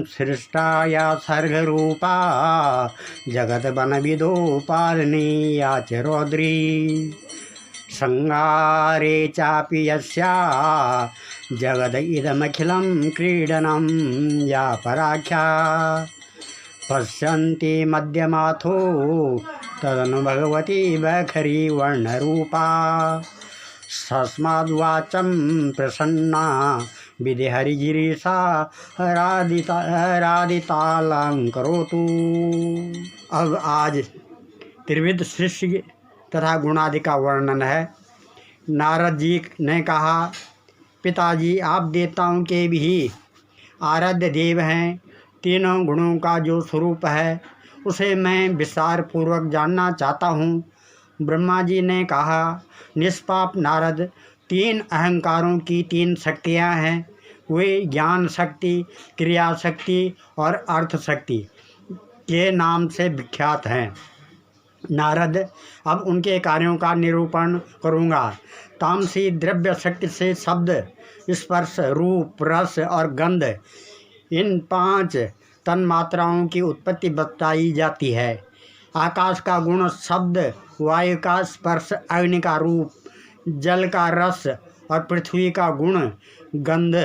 सृष्टाया सर्गरूपा जगत बन विदो पालनी या च रौद्री संगारे चापि यस्या जगद इदमखिलं क्रीडनं या पराख्या पश्यन्ति मध्यमाथो तदनु भगवती वैखरी वर्णरूपा तस्माद्वाचं प्रसन्ना विधिहरिगिरीशा राधितालंकरोतु। अब आज त्रिविध सृष्टि तथा गुणादि का वर्णन है। नारद जी ने कहा, पिताजी आप देवताओं के भी आराध्य देव हैं। तीनों गुणों का जो स्वरूप है उसे मैं विस्तार पूर्वक जानना चाहता हूँ। ब्रह्मा जी ने कहा, निष्पाप नारद, तीन अहंकारों की तीन शक्तियाँ हैं। वे ज्ञान शक्ति, क्रिया शक्ति और अर्थ शक्ति के नाम से विख्यात हैं। नारद, अब उनके कार्यों का निरूपण करूँगा। तामसी द्रव्य शक्ति से शब्द, स्पर्श, रूप, रस और गंध, इन पांच तन्मात्राओं की उत्पत्ति बताई जाती है। आकाश का गुण शब्द, वायु का स्पर्श, अग्नि का रूप, जल का रस और पृथ्वी का गुण गंध।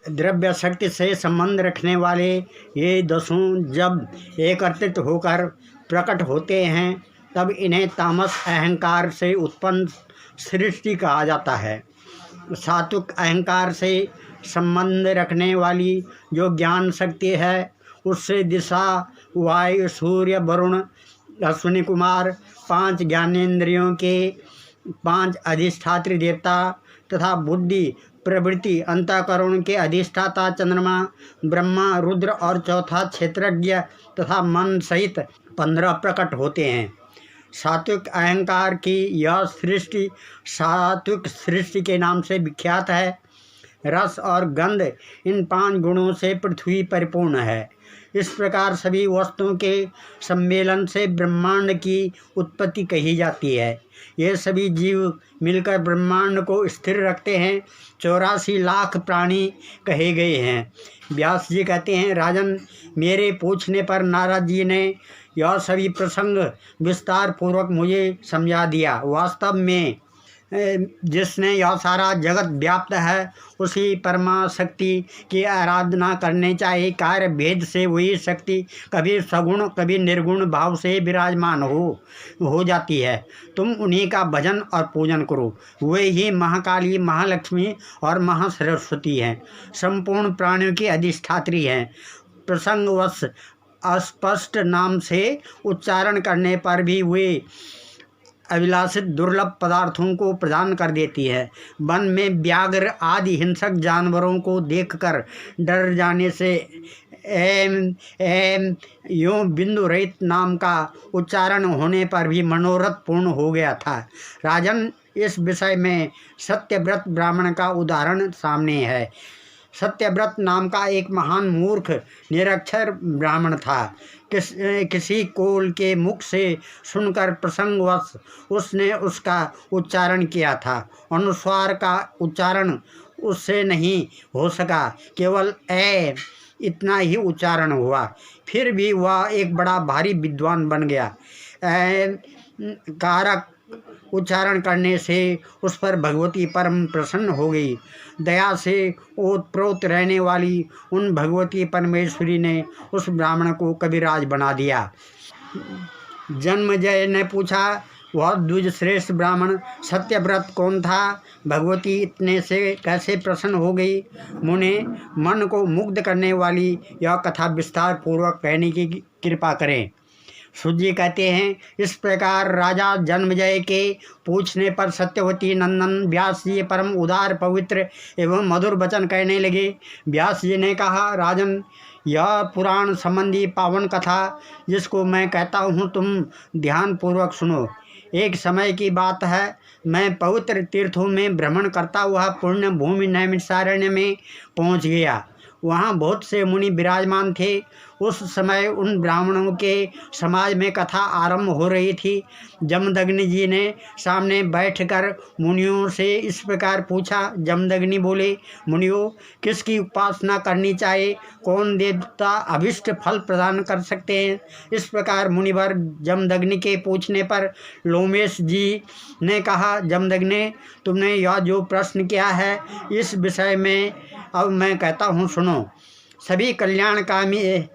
द्रव्य शक्ति से संबंध रखने वाले ये दसों जब एकत्रित होकर प्रकट होते हैं तब इन्हें तामस अहंकार से उत्पन्न सृष्टि कहा जाता है। सात्विक अहंकार से संबंध रखने वाली जो ज्ञान शक्ति है उससे दिशा, वायु, सूर्य, वरुण, अश्विनी कुमार, पांच ज्ञानेंद्रियों के पांच अधिष्ठात्री देवता तथा बुद्धि, प्रवृत्ति, अंतःकरण के अधिष्ठाता चंद्रमा, ब्रह्मा, रुद्र और चौथा क्षेत्रज्ञ तथा मन सहित 15 प्रकट होते हैं। सात्विक अहंकार की यह सृष्टि सात्विक सृष्टि के नाम से विख्यात है। रस और गंध, इन पांच गुणों से पृथ्वी परिपूर्ण है। इस प्रकार सभी वस्तुओं के सम्मेलन से ब्रह्मांड की उत्पत्ति कही जाती है। ये सभी जीव मिलकर ब्रह्मांड को स्थिर रखते हैं। 84 लाख प्राणी कहे गए हैं। व्यास जी कहते हैं, राजन, मेरे पूछने पर नारद जी ने यह सभी प्रसंग विस्तार पूर्वक मुझे समझा दिया। वास्तव में जिसने यह सारा जगत व्याप्त है उसी परमा शक्ति की आराधना करने चाहिए। कार्य भेद से वही शक्ति कभी सगुण कभी निर्गुण भाव से विराजमान हो जाती है। तुम उन्हीं का भजन और पूजन करो। वे ही महाकाली, महालक्ष्मी और महासरस्वती हैं। संपूर्ण प्राणियों की अधिष्ठात्री हैं। प्रसंगवश अस्पष्ट नाम से उच्चारण करने पर भी वे अभिलाषित दुर्लभ पदार्थों को प्रदान कर देती है। वन में व्याघ्र आदि हिंसक जानवरों को देखकर डर जाने से एम एम यूँ बिंदु रहित नाम का उच्चारण होने पर भी मनोरथ पूर्ण हो गया था। राजन, इस विषय में सत्यव्रत ब्राह्मण का उदाहरण सामने है। सत्यव्रत नाम का एक महान मूर्ख निरक्षर ब्राह्मण था। किसी कोल के मुख से सुनकर प्रसंगवश उसने उसका उच्चारण किया था। अनुस्वार का उच्चारण उससे नहीं हो सका, केवल ए इतना ही उच्चारण हुआ। फिर भी वह एक बड़ा भारी विद्वान बन गया। कारक उच्चारण करने से उस पर भगवती परम प्रसन्न हो गई। दया से ओतप्रोत रहने वाली उन भगवती परमेश्वरी ने उस ब्राह्मण को कविराज बना दिया। जन्मजय ने पूछा, वह द्विज श्रेष्ठ ब्राह्मण सत्यव्रत कौन था? भगवती इतने से कैसे प्रसन्न हो गई? मुने, मन को मुग्ध करने वाली यह कथा विस्तार पूर्वक कहने की कृपा करें। सूजी कहते हैं, इस प्रकार राजा जन्मजय के पूछने पर सत्यवती नंदन व्यास जी परम उदार, पवित्र एवं मधुर वचन कहने लगे। व्यास जी ने कहा, राजन, यह पुराण संबंधी पावन कथा जिसको मैं कहता हूँ तुम ध्यान पूर्वक सुनो। एक समय की बात है, मैं पवित्र तीर्थों में भ्रमण करता हुआ पुण्य भूमि नैमिषारण्य में पहुँच गया। वहाँ बहुत से मुनि विराजमान थे। उस समय उन ब्राह्मणों के समाज में कथा आरंभ हो रही थी। जमदग्नि जी ने सामने बैठकर मुनियों से इस प्रकार पूछा। जमदग्नि बोले, मुनियों, किसकी उपासना करनी चाहिए? कौन देवता अभिष्ट फल प्रदान कर सकते हैं? इस प्रकार मुनिवर जमदग्नि के पूछने पर लोमेश जी ने कहा, जमदग्नि, तुमने यह जो प्रश्न किया है, इस विषय में अब मैं कहता हूँ, सुनो। सभी कल्याणकामी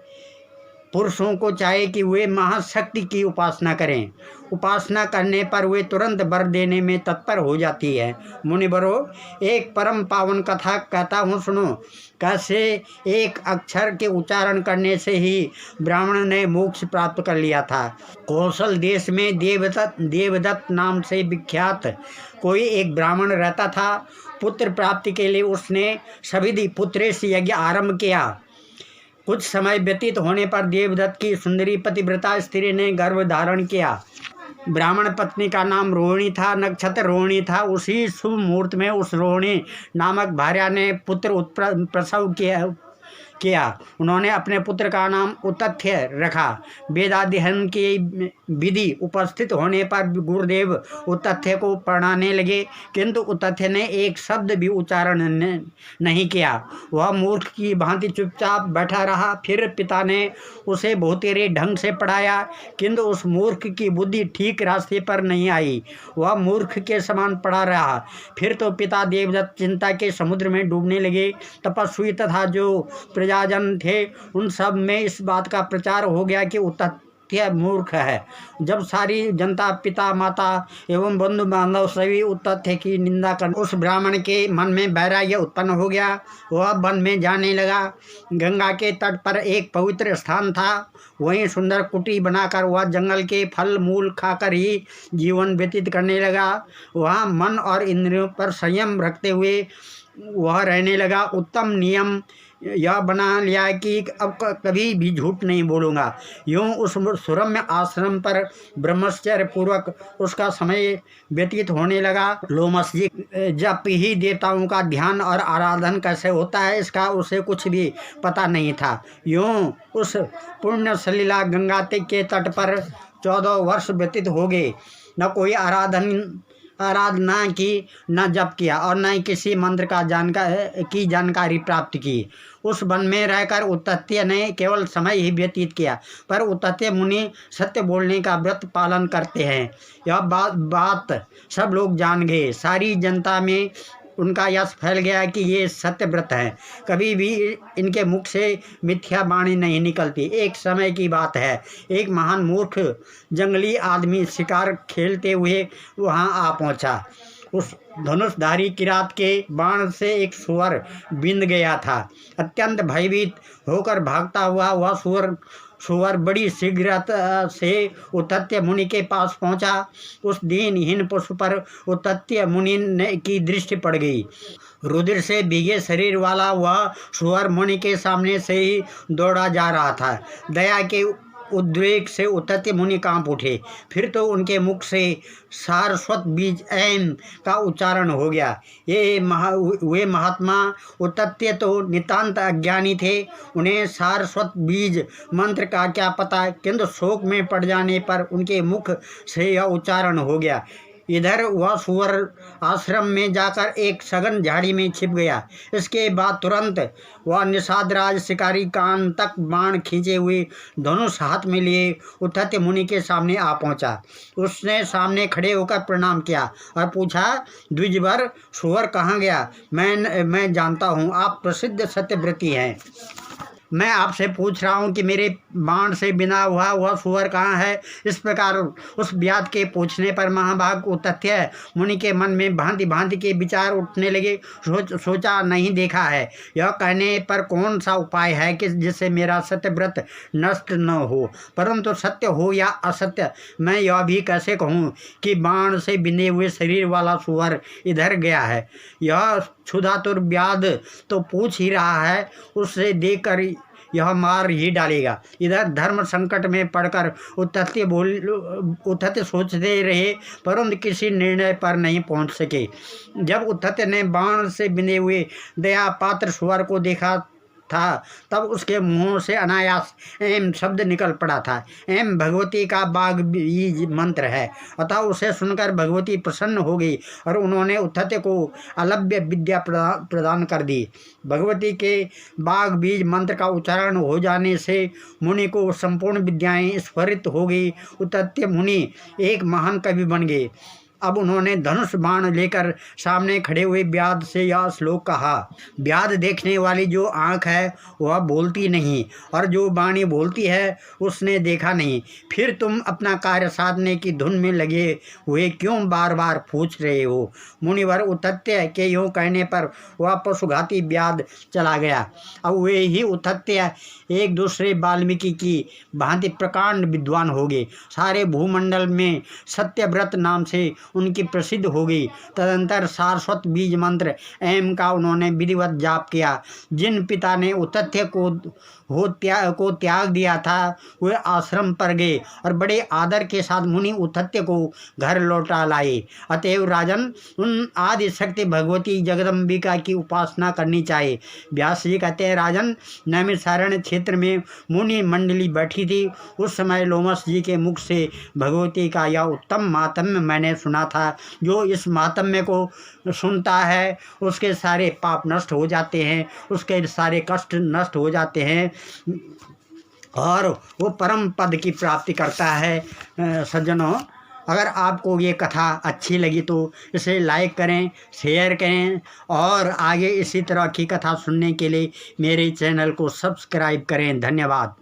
पुरुषों को चाहिए कि वे महाशक्ति की उपासना करें। उपासना करने पर वे तुरंत वर देने में तत्पर हो जाती है। मुनिवरों, एक परम पावन कथा कहता हूँ, सुनो। कैसे एक अक्षर के उच्चारण करने से ही ब्राह्मण ने मोक्ष प्राप्त कर लिया था। कौशल देश में देवदत्त नाम से विख्यात कोई एक ब्राह्मण रहता था। पुत्र प्राप्ति के लिए उसने सविधि पुत्रेश यज्ञ आरंभ किया। कुछ समय व्यतीत होने पर देवदत्त की सुंदरी पतिव्रता स्त्री ने गर्भ धारण किया। ब्राह्मण पत्नी का नाम रोहिणी था, नक्षत्र रोहिणी था। उसी शुभ मुहूर्त में उस रोहिणी नामक भार्या ने पुत्र प्रसव किया। उन्होंने अपने पुत्र का नाम उतथ्य रखा। वेदाध्ययन की विधि उपस्थित होने पर गुरुदेव उतथ्य को पढ़ाने लगे, किंतु उतथ्य ने एक शब्द भी उच्चारण नहीं किया। वह मूर्ख की भांति चुपचाप बैठा रहा। फिर पिता ने उसे बहुतेरे ढंग से पढ़ाया, किंतु उस मूर्ख की बुद्धि ठीक रास्ते पर नहीं आई। वह मूर्ख के समान पड़ा रहा। फिर तो पिता देवदत्त चिंता के समुद्र में डूबने लगे। तपस्वी तथा जो प्रजाजन थे, उन सब में इस बात का प्रचार हो गया कि उतथ्य मूर्ख है। जब सारी जनता, पिता माता एवं बंधु बांधव सभी उतथ्य की निंदा कर, उस ब्राह्मण के मन में वैराग्य उत्पन्न हो गया। वह वन में जाने लगा। गंगा के तट पर एक पवित्र स्थान था। वहीं सुंदर कुटी बनाकर वह जंगल के फल मूल खाकर ही जीवन व्यतीत करने लगा। वहाँ मन और इंद्रियों पर संयम रखते हुए वह रहने लगा। उत्तम नियम यह बना लिया कि अब कभी भी झूठ नहीं बोलूँगा। यूँ उस सुरम्य आश्रम पर ब्रह्मचर्य पूर्वक उसका समय व्यतीत होने लगा। लोमस जी जब ही देवताओं का ध्यान और आराधन कैसे होता है, इसका उसे कुछ भी पता नहीं था। यूँ उस पुण्य सलीला गंगा के तट पर 14 वर्ष व्यतीत हो गए। न कोई आराधना की, न जप किया और न ही किसी मंत्र की जानकारी प्राप्त की। उस वन में रहकर उतथ्य ने केवल समय ही व्यतीत किया। पर उतथ्य मुनि सत्य बोलने का व्रत पालन करते हैं। यह बात सब लोग जान गए। सारी जनता में उनका यश फैल गया कि ये सत्य व्रत हैं। कभी भी इनके मुख से मिथ्या वाणी नहीं निकलती। एक समय की बात है, एक महान मूर्ख जंगली आदमी शिकार खेलते हुए वहां आ पहुंचा। उस धनुषधारी किरात के बाण से एक सुअर बिंद गया था। अत्यंत भयभीत होकर भागता हुआ वह सुअर बड़ी शीघ्रता से उतथ्य मुनि के पास पहुंचा। उस दीनहीन पशु पर उतथ्य मुनि की दृष्टि पड़ गई। रुधिर से भीगे शरीर वाला वह सुअर मुनि के सामने से ही दौड़ा जा रहा था। दया के उद्वेग से उतथ्य मुनि कांप उठे। फिर तो उनके मुख से सारस्वत बीज ऐम का उच्चारण हो गया। वे महात्मा उतथ्य तो नितांत अज्ञानी थे। उन्हें सारस्वत बीज मंत्र का क्या पता, किंतु शोक में पड़ जाने पर उनके मुख से यह उच्चारण हो गया। इधर वह सुअर आश्रम में जाकर एक सघन झाड़ी में छिप गया। इसके बाद तुरंत वह निषादराज शिकारी कान तक बाण खींचे हुए धनुष हाथ में लिए उतथ्य मुनि के सामने आ पहुंचा। उसने सामने खड़े होकर प्रणाम किया और पूछा, द्विजवर, सुअर कहाँ गया? मैं जानता हूँ आप प्रसिद्ध सत्यव्रती हैं। मैं आपसे पूछ रहा हूँ कि मेरे बाण से बिना हुआ वह सुअर कहाँ है? इस प्रकार उस व्याध के पूछने पर महाभाग उतथ्य मुनि के मन में भांति भांति के विचार उठने लगे। सोचा नहीं देखा है। यह कहने पर कौन सा उपाय है कि जिससे मेरा सत्यव्रत नष्ट न हो? परंतु सत्य हो या असत्य, मैं यह भी कैसे कहूँ कि बाण से बिंदे हुए शरीर वाला सुअर इधर गया है? यह क्षुधातुर व्याध तो पूछ ही रहा है, उससे देखकर यह मार ही डालेगा। इधर धर्म संकट में पड़कर उतथ्य सोचते रहे, परंतु किसी निर्णय पर नहीं पहुंच सके। जब उतथ्य ने बाण से बिंदे हुए दया पात्र सुअर को देखा था तब उसके मुंह से अनायास एम शब्द निकल पड़ा था। एम भगवती का बाग बीज मंत्र है, अतः उसे सुनकर भगवती प्रसन्न हो गई और उन्होंने उद्धत्य को अलभ्य विद्या प्रदान कर दी। भगवती के बाग बीज मंत्र का उच्चारण हो जाने से मुनि को संपूर्ण विद्याएं स्फुरित हो गई। उद्धत्य मुनि एक महान कवि बन गए। अब उन्होंने धनुष बाण लेकर सामने खड़े हुए व्याध से यह श्लोक कहा। व्याध देखने वाली जो आँख है वह बोलती नहीं, और जो वाणी बोलती है उसने देखा नहीं। फिर तुम अपना कार्य साधने की धुन में लगे हुए क्यों बार बार पूछ रहे हो। मुनिवर उद्धत्य के यूँ कहने पर वह पशुघाती व्याध चला गया। अब वे ही उद्धत्य एक दूसरे वाल्मीकि की भांति प्रकांड विद्वान हो गए। सारे भूमंडल में सत्यव्रत नाम से उनकी प्रसिद्ध हो गई। तदंतर सारस्वत बीज मंत्र एम का उन्होंने विधिवत जाप किया। जिन पिता ने उद्धत्य को त्याग दिया था वे आश्रम पर गए और बड़े आदर के साथ मुनि उद्धत्य को घर लौटा लाए। अतएव राजन, उन आदि शक्ति भगवती जगदम्बिका की उपासना करनी चाहिए। व्यास जी कहते हैं, राजन, नैमिषारण्य क्षेत्र में मुनि मंडली बैठी थी। उस समय लोमस जी के मुख से भगवती का यह उत्तम मातम्य मैंने सुना था। जो इस मातम्य को सुनता है उसके सारे पाप नष्ट हो जाते हैं, उसके सारे कष्ट नष्ट हो जाते हैं और वो परम पद की प्राप्ति करता है। सज्जनों, अगर आपको ये कथा अच्छी लगी तो इसे लाइक करें, शेयर करें और आगे इसी तरह की कथा सुनने के लिए मेरे चैनल को सब्सक्राइब करें। धन्यवाद।